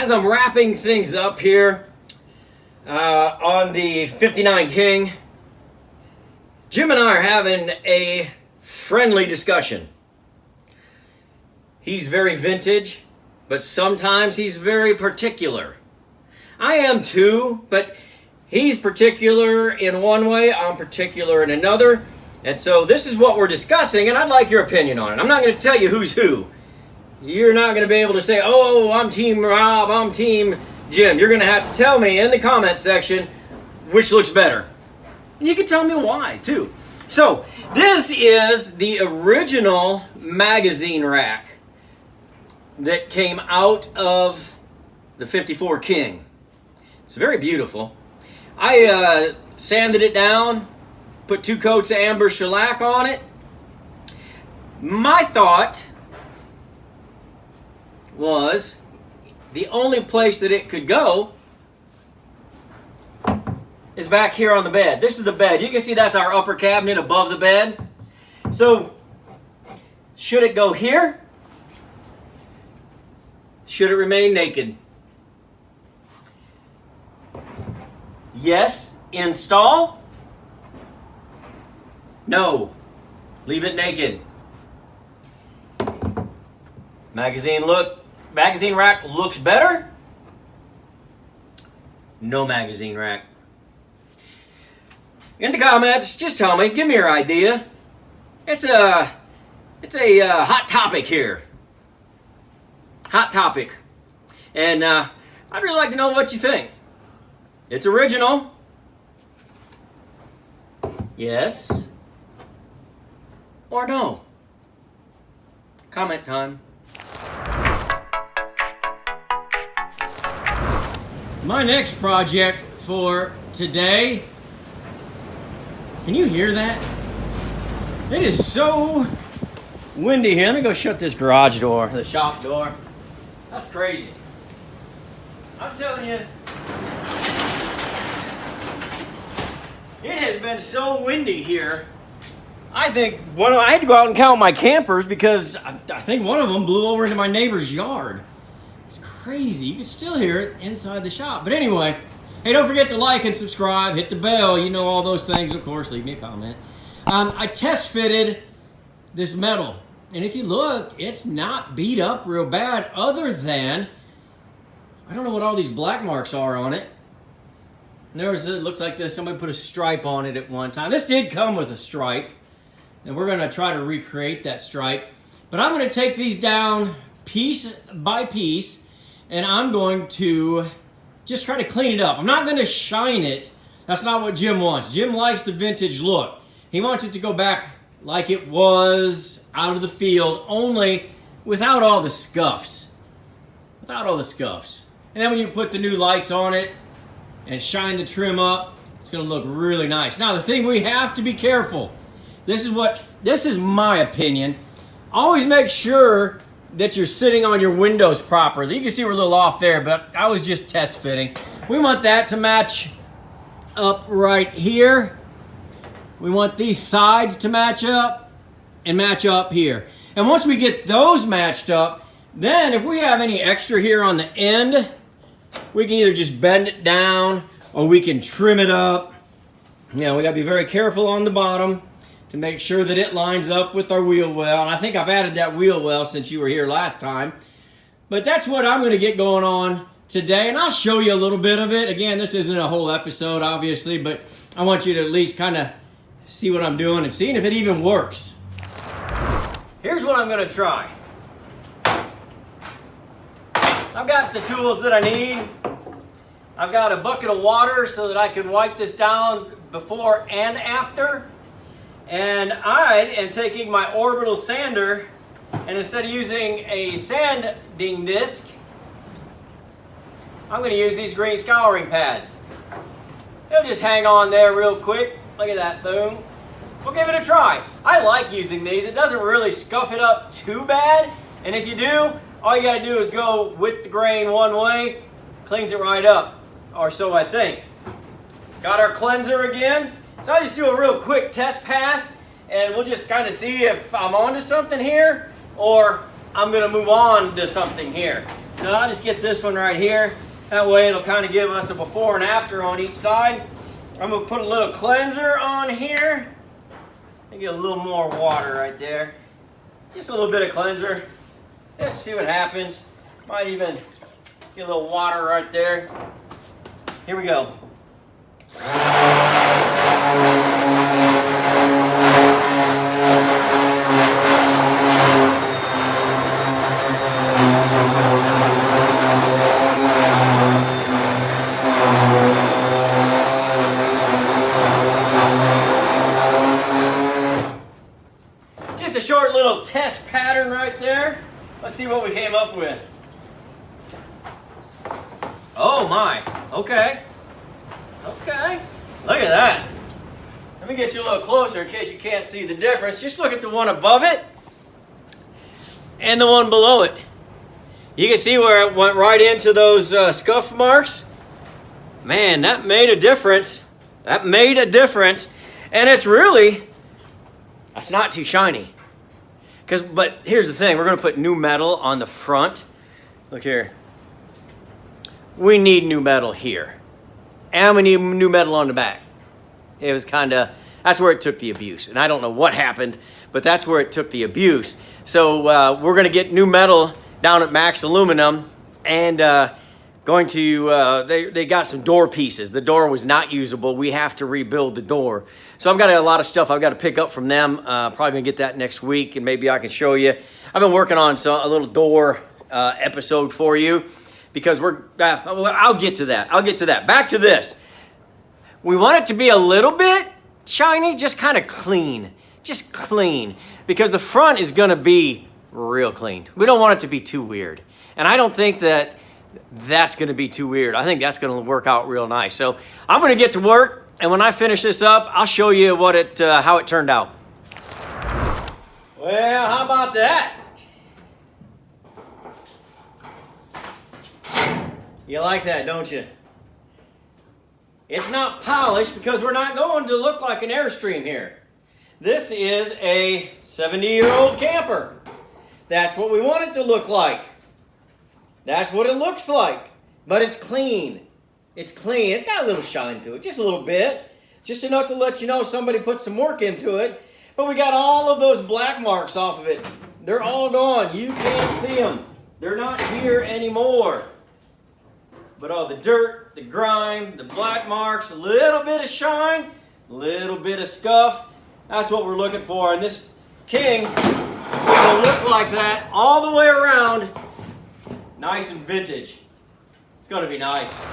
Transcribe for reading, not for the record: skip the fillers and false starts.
as I'm wrapping things up here on the 59 King, Jim and I are having a friendly discussion. He's very vintage, but sometimes he's very particular. I am too, but he's particular in one way, I'm particular in another. And so this is what we're discussing, and I'd like your opinion on it. I'm not going to tell you who's who. You're not going to be able to say, oh, I'm Team Rob, I'm Team Jim. You're going to have to tell me in the comment section which looks better. You can tell me why, too. So, this is the original magazine rack that came out of the 54 King. It's very beautiful. I sanded it down, put 2 coats of amber shellac on it. My thought was the only place that it could go is back here on the bed. This is the bed. You can see that's our upper cabinet above the bed. So, should it go here? Should it remain naked? Yes, install. No, leave it naked. Magazine rack looks better. No magazine rack. In the comments, just tell me, give me your idea. It's a hot topic here. Hot topic. And I'd really like to know what you think. It's original. Yes. Or no. Comment time. My next project for today, can you hear that? It is so windy here. Let me go shut this garage door, the shop door. That's crazy. I'm telling you, it has been so windy here. I think I had to go out and count my campers because I think one of them blew over into my neighbor's yard. It's crazy. You can still hear it inside the shop. But anyway, hey, don't forget to like and subscribe. Hit the bell. You know all those things. Of course, leave me a comment. I test fitted this metal. And if you look, it's not beat up real bad other than, I don't know what all these black marks are on it. It looks like this. Somebody put a stripe on it at one time. This did come with a stripe. And we're going to try to recreate that stripe. But I'm going to take these down piece by piece. And I'm going to just try to clean it up. I'm not going to shine it. That's not what Jim wants. Jim likes the vintage look. He wants it to go back like it was out of the field, only without all the scuffs. Without all the scuffs. And then when you put the new lights on it and shine the trim up, it's going to look really nice. Now, the thing we have to be careful. This is my opinion. Always make sure that you're sitting on your windows properly. You can see we're a little off there, but I was just test fitting. We want that to match up right here. We want these sides to match up and match up here. And once we get those matched up, then if we have any extra here on the end, we can either just bend it down or we can trim it up. Now, we got to be very careful on the bottom to make sure that it lines up with our wheel well. And I think I've added that wheel well since you were here last time. But that's what I'm going to get going on today. And I'll show you a little bit of it. Again, this isn't a whole episode, obviously, but I want you to at least kind of see what I'm doing and seeing if it even works. Here's what I'm going to try. I've got the tools that I need. I've got a bucket of water so that I can wipe this down before and after. And I am taking my orbital sander, and instead of using a sanding disc, I'm going to use these green scouring pads. They'll just hang on there real quick. Look at that, boom. We'll give it a try. I like using these. It doesn't really scuff it up too bad. And if you do, all you got to do is go with the grain one way. Cleans it right up, or so I think. Got our cleanser again. So I just do a real quick test pass, and we'll just kind of see if I'm onto something here, or I'm going to move on to something here. So I'll just get this one right here. That way it'll kind of give us a before and after on each side. I'm going to put a little cleanser on here. And get a little more water right there. Just a little bit of cleanser. Let's see what happens. Might even get a little water right there. Here we go. Just a short little test pattern right there. Let's see what we came up with. Oh my, okay. Okay, look at that. Let me get you a little closer in case you can't see the difference. Just look at the one above it and the one below it. You can see where it went right into those scuff marks. Man, that made a difference. That made a difference. And it's not too shiny. But here's the thing, we're gonna put new metal on the front. Look here. We need new metal here. And we need new metal on the back. It was that's where it took the abuse. And I don't know what happened, but that's where it took the abuse. So we're gonna get new metal down at Max Aluminum, and they got some door pieces. The door was not usable. We have to rebuild the door. So I've got a lot of stuff I've got to pick up from them. Probably gonna get that next week, and maybe I can show you. I've been working on a little door episode for you, because I'll get to that. Back to this. We want it to be a little bit shiny, just kind of clean. Just clean. Because the front is gonna be real clean. We don't want it to be too weird. And I don't think that's gonna be too weird. I think that's gonna work out real nice. So I'm gonna get to work, and when I finish this up, I'll show you how it turned out. Well, how about that? You like that, don't you? It's not polished because we're not going to look like an Airstream here. This is a 70-year-old camper. That's what we want it to look like. That's what it looks like. But it's clean. It's clean. It's got a little shine to it, just a little bit. Just enough to let you know somebody put some work into it. But we got all of those black marks off of it. They're all gone. You can't see them. They're not here anymore. But all the dirt, the grime, the black marks, a little bit of shine, a little bit of scuff, that's what we're looking for. And this King will look like that all the way around. Nice and vintage. It's going to be nice.